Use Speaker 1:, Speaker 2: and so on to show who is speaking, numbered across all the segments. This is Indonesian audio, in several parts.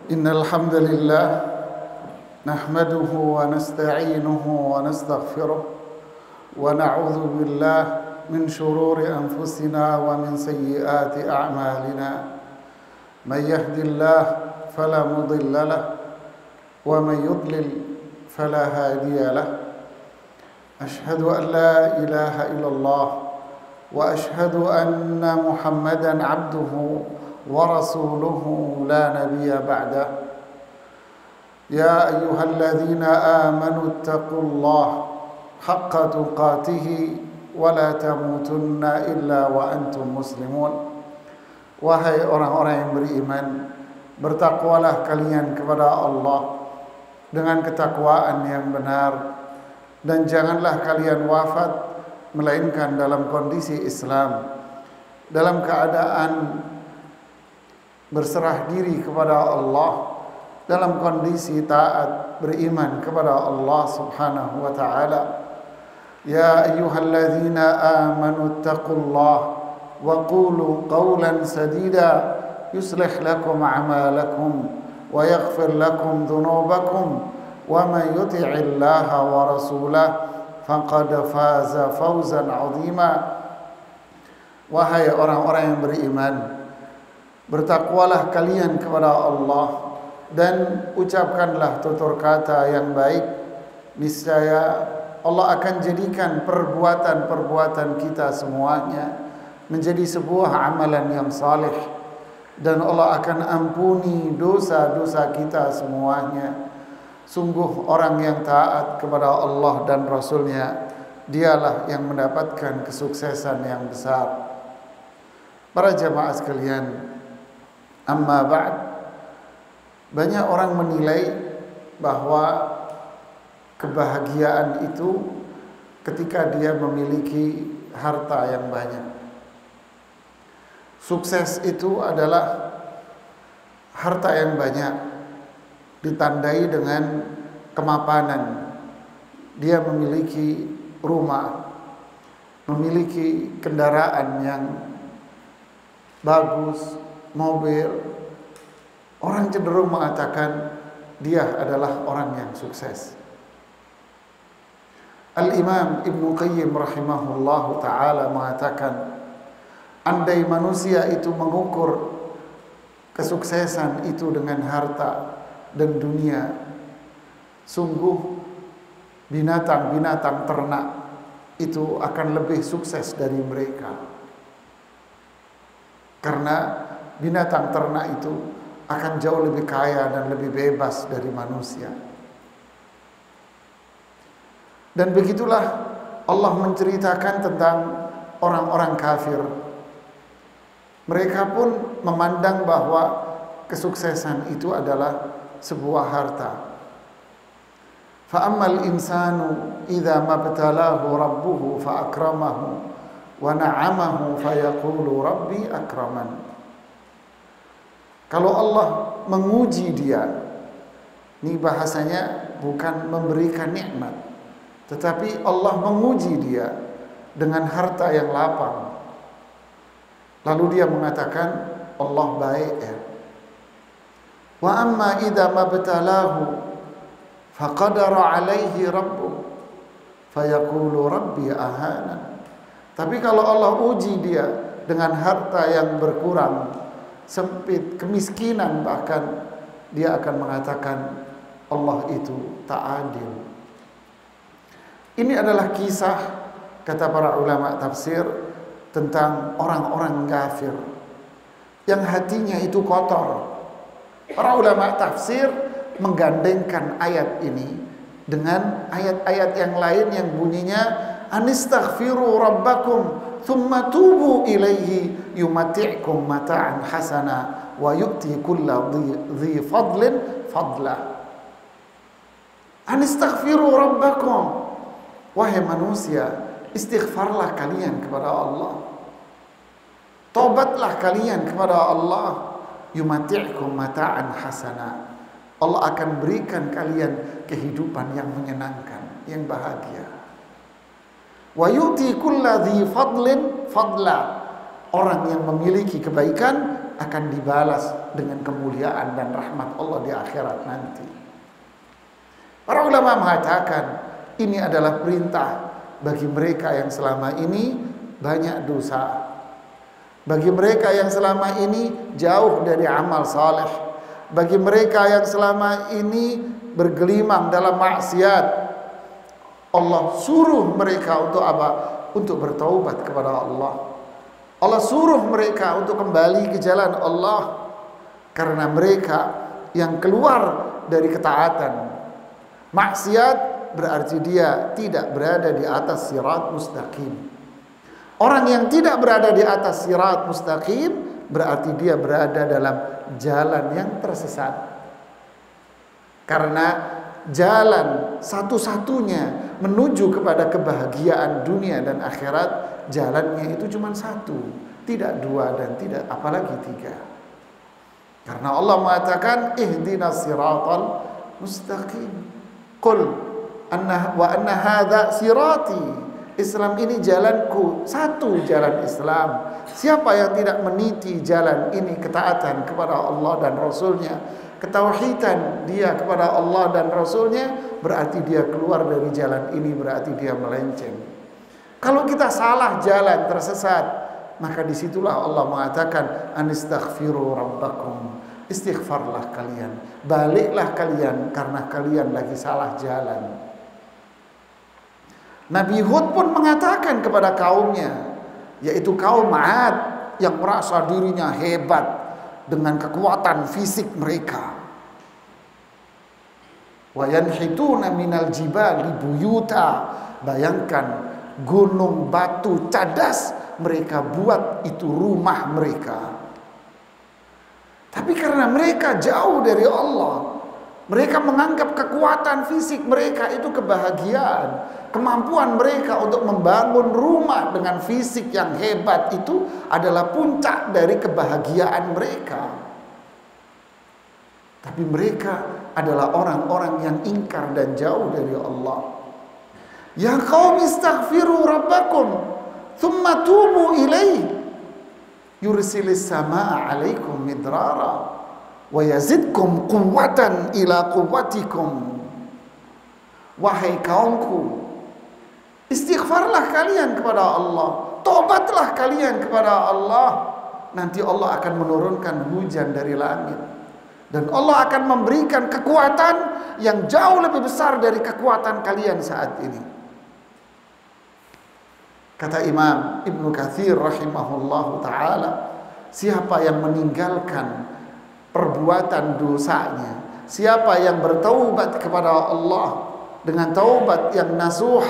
Speaker 1: إن الحمد لله نحمده ونستعينه ونستغفره ونعوذ بالله من شرور أنفسنا ومن سيئات أعمالنا من يهد الله فلا مضل له ومن يضلل فلا هادي له أشهد أن لا إله إلا الله وأشهد أن محمدا عبده ورسوله لا نبي بعده يا أيها الذين آمنوا اتقوا الله حق تقاته ولا تموتن إلا وأنتم مسلمون. Wahai orang-orang yang beriman, bertakwalah kalian kepada Allah dengan ketakwaan yang benar, dan janganlah kalian wafat melainkan dalam kondisi Islam, dalam keadaan berserah diri kepada Allah, dalam kondisi taat beriman kepada Allah Subhanahu wa taala. Ya ayyuhalladzina amanu taqullaha wa qulu qawlan sadida yuslih lakum a'malakum wa yaghfir lakum dhunubakum wa man yuti'illaha wa rasulahu faqad faza fawzan 'azima. Wahai orang-orang yang beriman, bertakwalah kalian kepada Allah dan ucapkanlah tutur kata yang baik. Niscaya Allah akan jadikan perbuatan-perbuatan kita semuanya menjadi sebuah amalan yang saleh, dan Allah akan ampuni dosa-dosa kita semuanya. Sungguh orang yang taat kepada Allah dan Rasulnya, dialah yang mendapatkan kesuksesan yang besar. Para jamaah sekalian, amma ba'd, banyak orang menilai bahwa kebahagiaan itu ketika dia memiliki harta yang banyak. Sukses itu adalah harta yang banyak ditandai dengan kemapanan. Dia memiliki rumah, memiliki kendaraan yang bagus, mobil. Orang cenderung mengatakan dia adalah orang yang sukses. Al-Imam Ibnu Qayyim rahimahullahu ta'ala mengatakan, andai manusia itu mengukur kesuksesan itu dengan harta dan dunia, sungguh binatang-binatang ternak itu akan lebih sukses dari mereka. Karena binatang ternak itu akan jauh lebih kaya dan lebih bebas dari manusia. Dan begitulah Allah menceritakan tentang orang-orang kafir. Mereka pun memandang bahwa kesuksesan itu adalah sebuah harta. Fa ammal insanu idza mabtalahu rabbuhu fa akramahu wa na'amahu fayaqulu rabbi akraman. Kalau Allah menguji dia, ini bahasanya bukan memberikan nikmat, tetapi Allah menguji dia dengan harta yang lapang. Lalu dia mengatakan Allah baik ya. Wa amma idza mabtalahu faqadara alaihi rabbuh fayaqulu rabbi ahana. Tapi kalau Allah uji dia dengan harta yang berkurang, sempit, kemiskinan bahkan, dia akan mengatakan Allah itu tak adil. Ini adalah kisah, kata para ulama tafsir, tentang orang-orang kafir yang hatinya itu kotor. Para ulama tafsir menggandengkan ayat ini dengan ayat-ayat yang lain yang bunyinya anistaghfiru rabbakum thumma tubu ilaihi yumati'kum mata'an hasana wa yu'ti kulla dhi fadlin fadlah. Anistaghfiru rabbakum, wahai manusia, istighfarlah kalian kepada Allah, tobatlah kalian kepada Allah. Yumati'kum mata'an hasana, Allah akan berikan kalian kehidupan yang menyenangkan, yang bahagia. Wa yu'ti kulla dhi fadlin fadla, orang yang memiliki kebaikan akan dibalas dengan kemuliaan dan rahmat Allah di akhirat nanti. Para ulama mengatakan ini adalah perintah bagi mereka yang selama ini banyak dosa, bagi mereka yang selama ini jauh dari amal saleh, bagi mereka yang selama ini bergelimang dalam maksiat. Allah suruh mereka untuk apa? Untuk bertaubat kepada Allah. Allah suruh mereka untuk kembali ke jalan Allah, karena mereka yang keluar dari ketaatan. Maksiat berarti dia tidak berada di atas sirat mustaqim. Orang yang tidak berada di atas sirat mustaqim berarti dia berada dalam jalan yang tersesat. Karena jalan satu-satunya menuju kepada kebahagiaan dunia dan akhirat, jalannya itu cuma satu, tidak dua dan tidak apalagi tiga. Karena Allah mengatakan ihdinas siratal mustaqim. Qul wa anna hadza sirati. Islam ini jalanku, satu jalan Islam. Siapa yang tidak meniti jalan ini, ketaatan kepada Allah dan Rasulnya, ketauhidan dia kepada Allah dan Rasulnya, berarti dia keluar dari jalan ini, berarti dia melenceng. Kalau kita salah jalan, tersesat, maka disitulah Allah mengatakan anistaghfiru rabbakum, istighfarlah kalian, baliklah kalian karena kalian lagi salah jalan. Nabi Hud pun mengatakan kepada kaumnya, yaitu kaum 'Ad yang merasa dirinya hebat dengan kekuatan fisik mereka. Wa yanhituna minal jibali buyuta. Bayangkan, gunung batu cadas mereka buat itu rumah mereka. Tapi karena mereka jauh dari Allah, mereka menganggap kekuatan fisik mereka itu kebahagiaan. Kemampuan mereka untuk membangun rumah dengan fisik yang hebat itu adalah puncak dari kebahagiaan mereka. Tapi mereka adalah orang-orang yang ingkar dan jauh dari Allah. Ya qaum istaghfiru rabbakum thumma tubu ilaih yursilis samaa alaikum midrara wa yazidkum quwwatan ila quwwatikum. Wahai kaumku, istighfarlah kalian kepada Allah, tobatlah kalian kepada Allah. Nanti Allah akan menurunkan hujan dari langit, dan Allah akan memberikan kekuatan yang jauh lebih besar dari kekuatan kalian saat ini. Kata Imam Ibnu Katsir rahimahullahu ta'ala, siapa yang meninggalkan perbuatan dosanya, siapa yang bertaubat kepada Allah dengan taubat yang nasuh,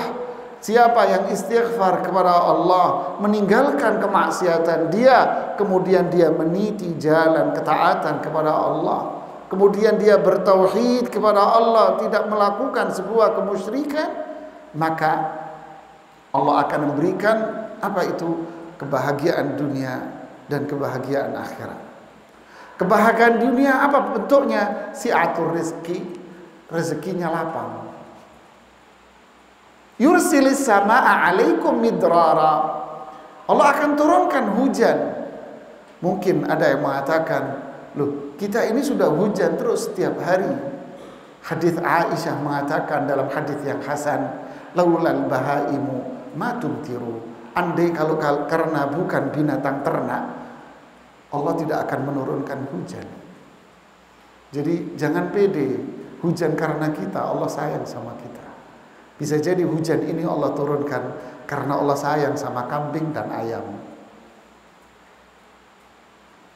Speaker 1: siapa yang istighfar kepada Allah, meninggalkan kemaksiatan dia, kemudian dia meniti jalan ketaatan kepada Allah, kemudian dia bertauhid kepada Allah, tidak melakukan sebuah kemusyrikan, maka Allah akan memberikan apa itu? Kebahagiaan dunia dan kebahagiaan akhirat. Kebahagiaan dunia apa bentuknya? Si'atur rizki, rezekinya lapang. Yursilis samaa alaikum midrara. Allah akan turunkan hujan. Mungkin ada yang mengatakan, loh, kita ini sudah hujan terus setiap hari. Hadis Aisyah mengatakan dalam hadis yang hasan, laulal bahaimu matumtiru. Andai kalau karena bukan binatang ternak, Allah tidak akan menurunkan hujan. Jadi jangan pede, hujan karena kita, Allah sayang sama kita. Bisa jadi hujan ini Allah turunkan karena Allah sayang sama kambing dan ayam.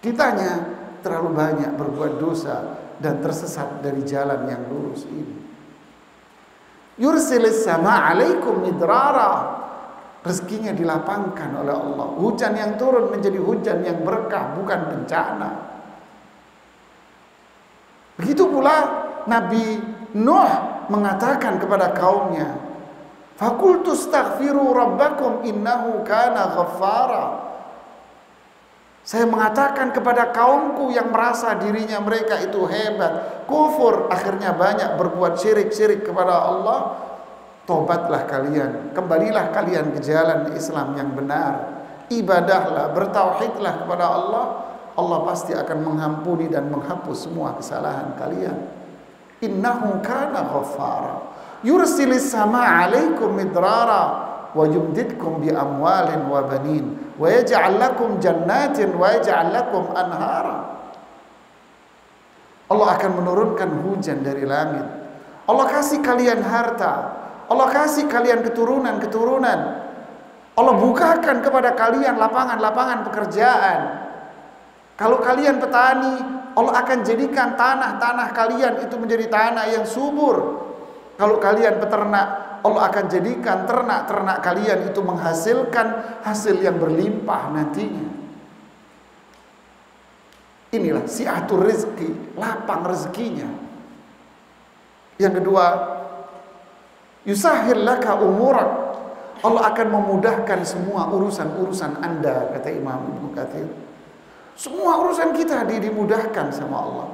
Speaker 1: Kitanya terlalu banyak berbuat dosa dan tersesat dari jalan yang lurus ini. Yursilis sama alaikum midrara. Rezekinya dilapangkan oleh Allah. Hujan yang turun menjadi hujan yang berkah, bukan bencana. Begitu pula Nabi Nuh mengatakan kepada kaumnya, "Faqultu astaghfiru rabbakum innahu kana ghaffara." Saya mengatakan kepada kaumku yang merasa dirinya mereka itu hebat, kufur, akhirnya banyak berbuat syirik kepada Allah, tobatlah kalian, kembalilah kalian ke jalan Islam yang benar, ibadahlah, bertauhidlah kepada Allah, Allah pasti akan mengampuni dan menghapus semua kesalahan kalian. Innahu kana ghaffara yursilis sama 'alaikum midrara wa yumdidkum bi amwalin wa banin wa yaj'al lakum jannatin wa yaj'al lakum anhara. Allah akan menurunkan hujan dari langit. Allah kasih kalian harta. Allah kasih kalian keturunan-keturunan. Allah bukakan kepada kalian lapangan-lapangan pekerjaan. Kalau kalian petani, Allah akan jadikan tanah-tanah kalian itu menjadi tanah yang subur. Kalau kalian peternak, Allah akan jadikan ternak-ternak kalian itu menghasilkan hasil yang berlimpah nantinya. Inilah si'atur rizki, lapang rezekinya. Yang kedua, yusahhil laka umurak. Allah akan memudahkan semua urusan-urusan Anda, kata Imam Ibnu Katsir. Semua urusan kita dimudahkan sama Allah.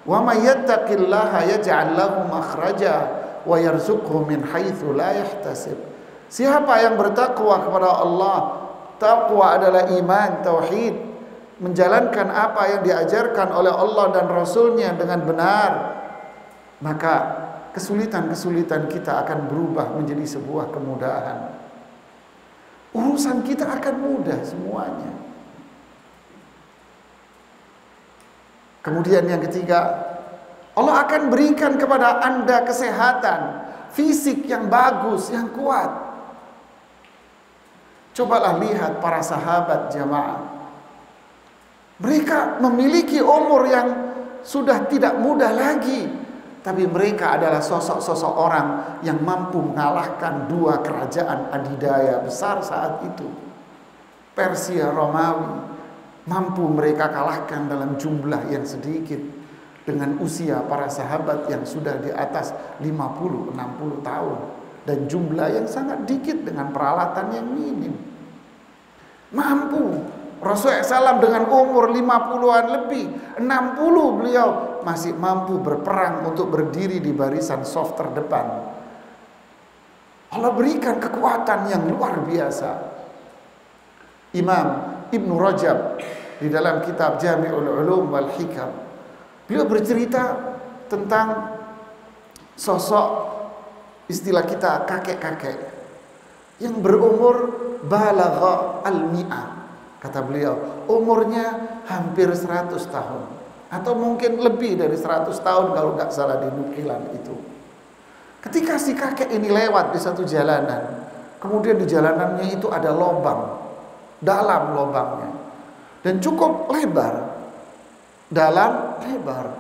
Speaker 1: Wa may yattaqillaha yaj'al lahu makhraja wa yarzuqhu min haitsu la yahtasib. Siapa yang bertakwa kepada Allah, takwa adalah iman, tauhid, menjalankan apa yang diajarkan oleh Allah dan Rasul-Nya dengan benar, maka kesulitan-kesulitan kita akan berubah menjadi sebuah kemudahan. Urusan kita akan mudah semuanya. Kemudian yang ketiga, Allah akan berikan kepada Anda kesehatan fisik yang bagus, yang kuat. Cobalah lihat para sahabat jamaah. Mereka memiliki umur yang sudah tidak muda lagi, tapi mereka adalah sosok-sosok orang yang mampu mengalahkan dua kerajaan adidaya besar saat itu. Persia, Romawi, mampu mereka kalahkan dalam jumlah yang sedikit dengan usia para sahabat yang sudah di atas 50-60 tahun dan jumlah yang sangat dikit dengan peralatan yang minim. Mampu. Rasulullah SAW dengan umur 50-an lebih, 60 beliau masih mampu berperang untuk berdiri di barisan saf terdepan. Allah berikan kekuatan yang luar biasa. Imam Ibnu Rajab di dalam kitab Jami'ul Ulum wal Hikam, beliau bercerita tentang sosok, istilah kita kakek-kakek yang berumur balagha al-mi'ah. Kata beliau, umurnya hampir 100 tahun atau mungkin lebih dari 100 tahun kalau nggak salah di nukilan itu. Ketika si kakek ini lewat di satu jalanan, kemudian di jalanannya itu ada lubang, dalam lubangnya, dan cukup lebar, dalam lebar.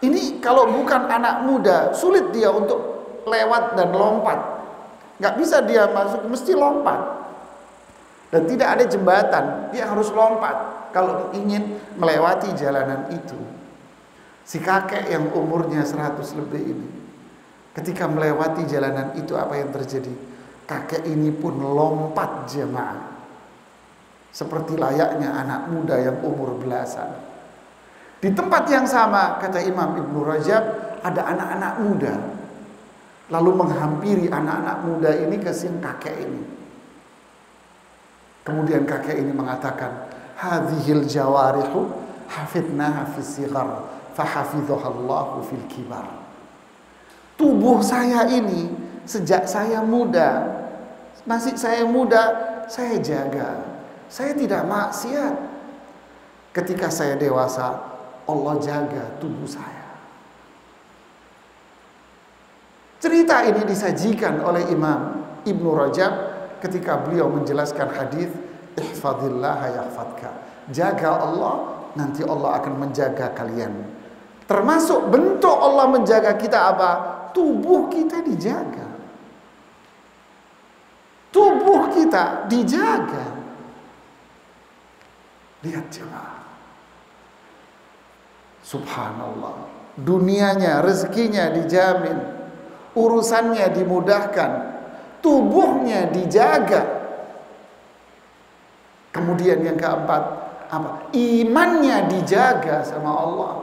Speaker 1: Ini kalau bukan anak muda, sulit dia untuk lewat dan lompat. Nggak bisa dia masuk, mesti lompat. Dan tidak ada jembatan, dia harus lompat kalau ingin melewati jalanan itu. Si kakek yang umurnya 100 lebih ini, ketika melewati jalanan itu, apa yang terjadi? Kakek ini pun lompat jemaah, seperti layaknya anak muda yang umur belasan. Di tempat yang sama, kata Imam Ibnu Rajab, ada anak-anak muda, lalu menghampiri anak-anak muda ini ke si kakek ini. Kemudian kakek ini mengatakan, hadhil jawarihu hafidnaha fis sighar fahafidhahallahu fil kibar. Tubuh saya ini sejak saya muda, masih saya muda, saya jaga. Saya tidak maksiat. Ketika saya dewasa, Allah jaga tubuh saya. Cerita ini disajikan oleh Imam Ibnu Rajab ketika beliau menjelaskan hadis ihfazillah yahfadka. Jaga Allah, nanti Allah akan menjaga kalian. Termasuk bentuk Allah menjaga kita apa? Tubuh kita dijaga. Tubuh kita dijaga. Lihat jemaah. Subhanallah. Dunianya, rezekinya dijamin, urusannya dimudahkan, tubuhnya dijaga. Kemudian yang keempat, apa? Imannya dijaga sama Allah.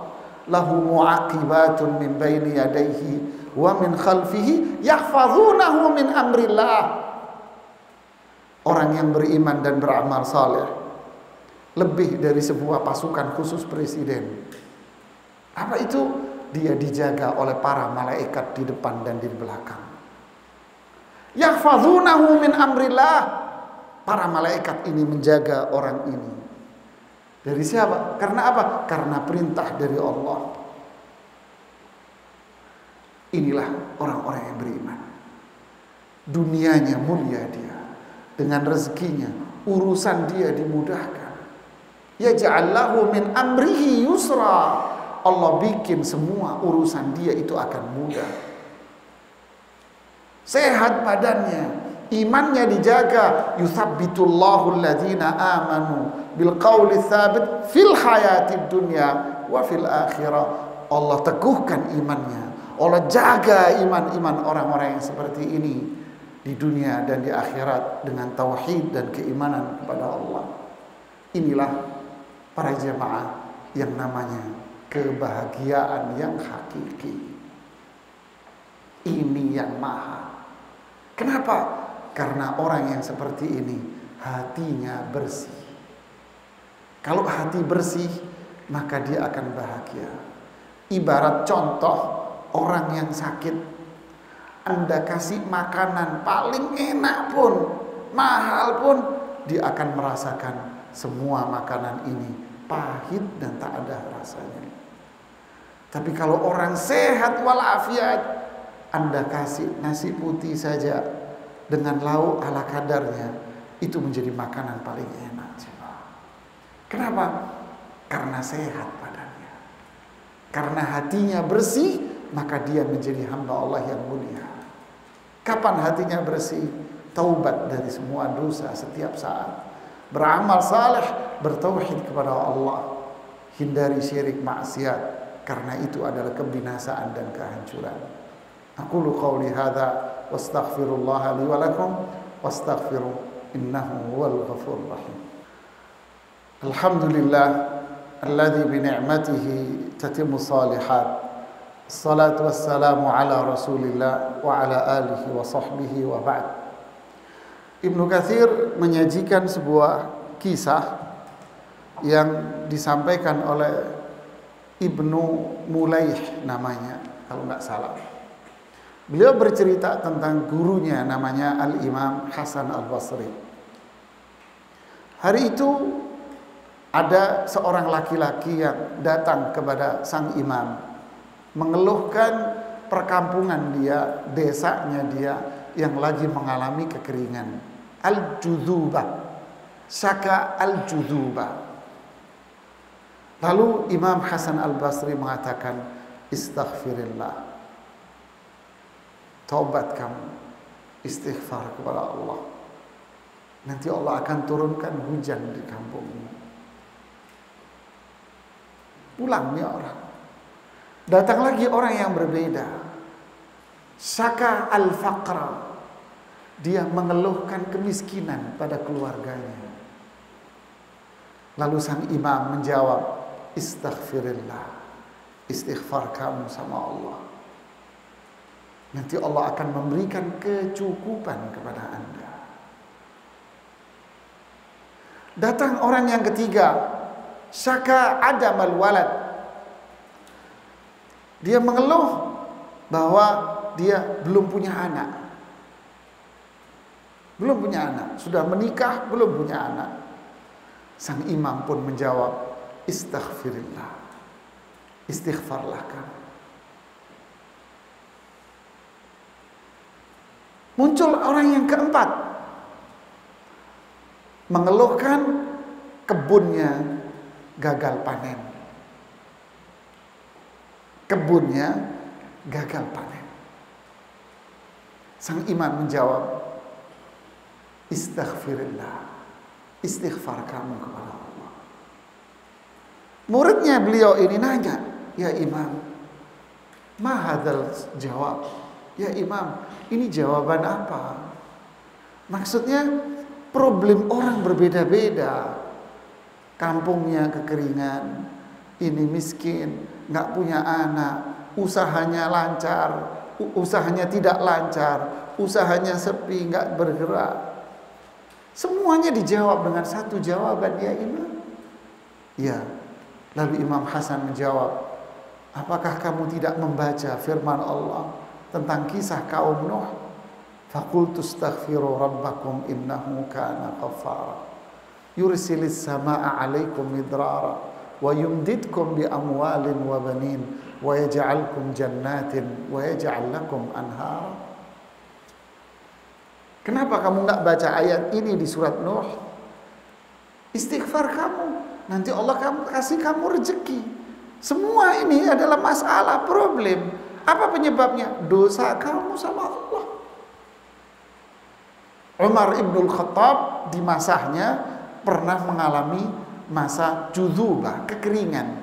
Speaker 1: Lahu muaqibatun min baini yadayhi wa min khalfihi yahfazunahu min amrillah. Orang yang beriman dan beramal saleh, lebih dari sebuah pasukan khusus presiden. Apa itu? Dia dijaga oleh para malaikat di depan dan di belakang. Yahfazunahu min amrillah. Para malaikat ini menjaga orang ini. Dari siapa? Karena apa? Karena perintah dari Allah. Inilah orang-orang yang beriman. Dunianya mulia dia. Dengan rezekinya, urusan dia dimudahkan. Yaj'allahu min amrihi yusra. Allah bikin semua urusan dia itu akan mudah. Sehat badannya, imannya dijaga. Yuthabbitullahu alladhina amanu bil qawli tsabit fil hayatid dunya wa fil akhirah. Allah teguhkan imannya. Allah jaga iman-iman orang-orang yang seperti ini di dunia dan di akhirat dengan tauhid dan keimanan kepada Allah. Inilah para jemaah yang namanya kebahagiaan yang hakiki. Ini yang maha. Kenapa? Karena orang yang seperti ini hatinya bersih. Kalau hati bersih, maka dia akan bahagia. Ibarat contoh orang yang sakit, Anda kasih makanan paling enak pun, mahal pun, dia akan merasakan semua makanan ini pahit dan tak ada rasanya. Tapi kalau orang sehat walafiat, Anda kasih nasi putih saja dengan lauk ala kadarnya, itu menjadi makanan paling enak. Kenapa? Karena sehat badannya. Karena hatinya bersih, maka dia menjadi hamba Allah yang mulia. Kapan hatinya bersih? Taubat dari semua dosa setiap saat. Beramal saleh, bertauhid kepada Allah. Hindari syirik maksiat. Karena itu adalah kebinasaan dan kehancuran. Aqulu qawli hadza wastaghfirullah li wa lakum wastaghfiru innahu huwal ghafurur rahim. Alhamdulillah alladzi bi ni'matihi tatimmu shalihat. Assalatu wassalamu ala Rasulillah wa ala alihi wa sahbihi wa ba'd. Ibnu Katsir menyajikan sebuah kisah yang disampaikan oleh Ibnu Mulaih namanya, kalau nggak salah. Beliau bercerita tentang gurunya namanya Al-Imam Hasan Al-Basri. Hari itu ada seorang laki-laki yang datang kepada sang imam, mengeluhkan perkampungan dia, desanya dia yang lagi mengalami kekeringan. Al-Judhubah, Syaka Al-Judhubah. Lalu Imam Hasan Al-Basri mengatakan, istaghfirillah. Taubat kamu, istighfar kepada Allah. Nanti Allah akan turunkan hujan di kampung ini. Pulang nih orang. Datang lagi orang yang berbeda. Syaka al-faqra. Dia mengeluhkan kemiskinan pada keluarganya. Lalu sang imam menjawab, istaghfirillah. Istighfar kamu sama Allah. Nanti Allah akan memberikan kecukupan kepada Anda. Datang orang yang ketiga, syaka adamal walad. Dia mengeluh bahwa dia belum punya anak. Belum punya anak, sudah menikah belum punya anak. Sang imam pun menjawab, istaghfirillah. Istighfarlah kamu. Muncul orang yang keempat, mengeluhkan kebunnya gagal panen. Kebunnya gagal panen. Sang imam menjawab, istaghfirillah. Istighfar kamu kepada Allah. Muridnya beliau ini nanya, ya imam, ma hadzal jawab? Ya imam, ini jawaban apa? Maksudnya problem orang berbeda-beda. Kampungnya kekeringan, ini miskin, nggak punya anak, usahanya lancar, usahanya tidak lancar, usahanya sepi, nggak bergerak. Semuanya dijawab dengan satu jawaban, ya imam. Ya. Lalu Imam Hasan menjawab, apakah kamu tidak membaca firman Allah tentang kisah kaum Nuh? Faqultu astaghfiru rabbakum innahu kana ghaffara yursilis samaa 'alaikum midrara wa yumdidkum bi amwalin wa banin wa yaj'alkum jannatin wa yaj'al lakum anhara. Kenapa kamu enggak baca ayat ini di surat Nuh? Istighfar kamu, nanti Allah kasih kamu rezeki. Semua ini adalah masalah, problem. Apa penyebabnya? Dosa kamu sama Allah. Umar ibnul Khattab di masanya pernah mengalami masa judhubah, kekeringan.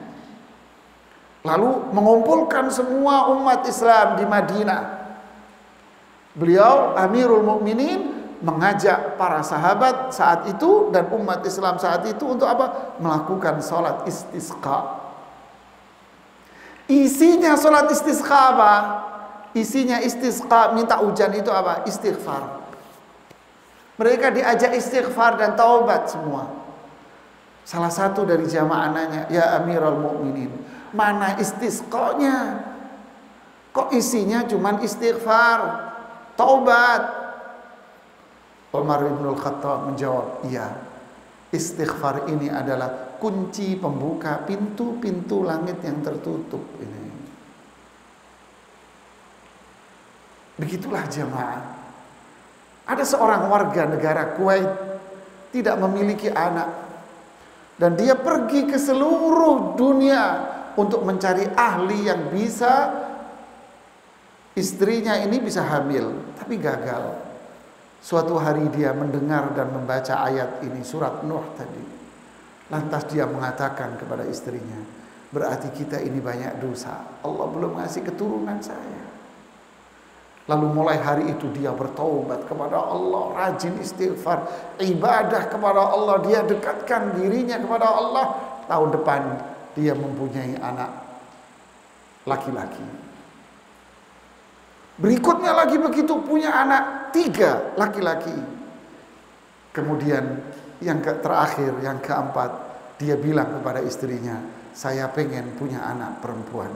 Speaker 1: Lalu mengumpulkan semua umat Islam di Madinah. Beliau Amirul Mukminin mengajak para sahabat saat itu dan umat Islam saat itu untuk apa? Melakukan sholat istisqa. Isinya sholat istisqa apa? Isinya istisqa, minta hujan itu apa? Istighfar. Mereka diajak istighfar dan taubat semua. Salah satu dari jamaah nanya, ya Amirul Mukminin, mana istisqanya? Kok isinya cuman istighfar, taubat? Umar ibn Khattab menjawab, iya, istighfar ini adalah kunci pembuka pintu-pintu langit yang tertutup ini. Begitulah jemaah. Ada seorang warga negara Kuwait tidak memiliki anak, dan dia pergi ke seluruh dunia untuk mencari ahli yang bisa istrinya ini bisa hamil, tapi gagal. Suatu hari dia mendengar dan membaca ayat ini, surat Nuh tadi. Lantas dia mengatakan kepada istrinya, berarti kita ini banyak dosa, Allah belum ngasih keturunan saya. Lalu mulai hari itu dia bertaubat kepada Allah, rajin istighfar, ibadah kepada Allah, dia dekatkan dirinya kepada Allah. Tahun depan dia mempunyai anak laki-laki. Berikutnya lagi begitu, punya anak 3 laki-laki. Kemudian yang terakhir, yang keempat, dia bilang kepada istrinya, saya pengen punya anak perempuan.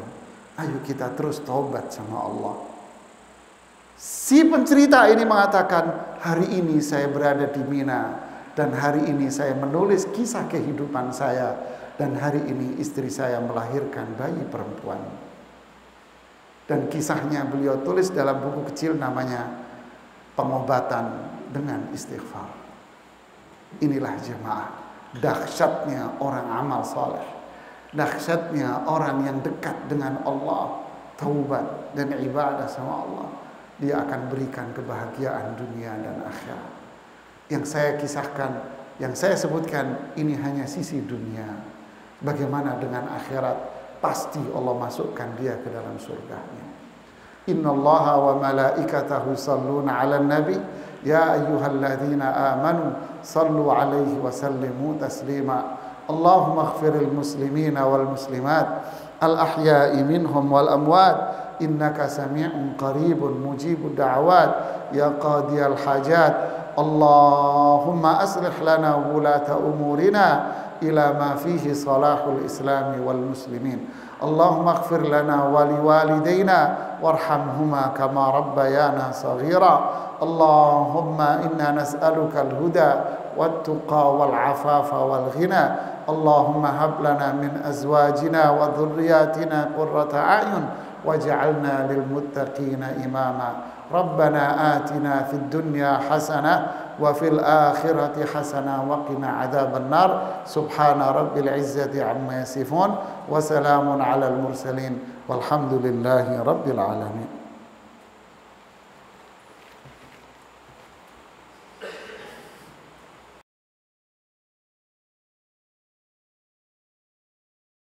Speaker 1: Ayo kita terus taubat sama Allah. Si pencerita ini mengatakan, hari ini saya berada di Mina, dan hari ini saya menulis kisah kehidupan saya, dan hari ini istri saya melahirkan bayi perempuan. Dan kisahnya beliau tulis dalam buku kecil namanya Pengobatan dengan Istighfar. Inilah jemaah, dahsyatnya orang amal soleh, dahsyatnya orang yang dekat dengan Allah, taubat dan ibadah sama Allah. Dia akan berikan kebahagiaan dunia dan akhirat. Yang saya kisahkan, yang saya sebutkan, ini hanya sisi dunia. Bagaimana dengan akhirat? Pasti Allah masukkan dia ke dalam surganya. Innallaha wa malaikatahu salluna 'alan nabi ya ayyuhalladzina amanu sallu 'alaihi wa sallimu taslima. Allahumma ighfiril muslimina wal muslimat al ahya'i minhum wal amwat innaka sami'un qaribun mujibud da'awat ya qadiyal hajat. Allahumma aslih lana wulata umurina ila ma fihi salahul islami wal muslimin. Allahumma ighfir lana wa liwalidayna warhamhuma kama rabbayana saghira. Allahumma inna nas'aluka al-huda wat-tuqa wal-afafa wal-ghina. Allahumma hab lana min azwajina wa dhurriyyatina qurrata a'yun waj'alna lil muttaqina imama. Rabbana atina fid dunya hasanah wa fil akhirati hasanah wa qina adzaban nar. Subhana rabbil izzati amma yasifun wa salamun alal mursalin walhamdulillahi rabbil alamin.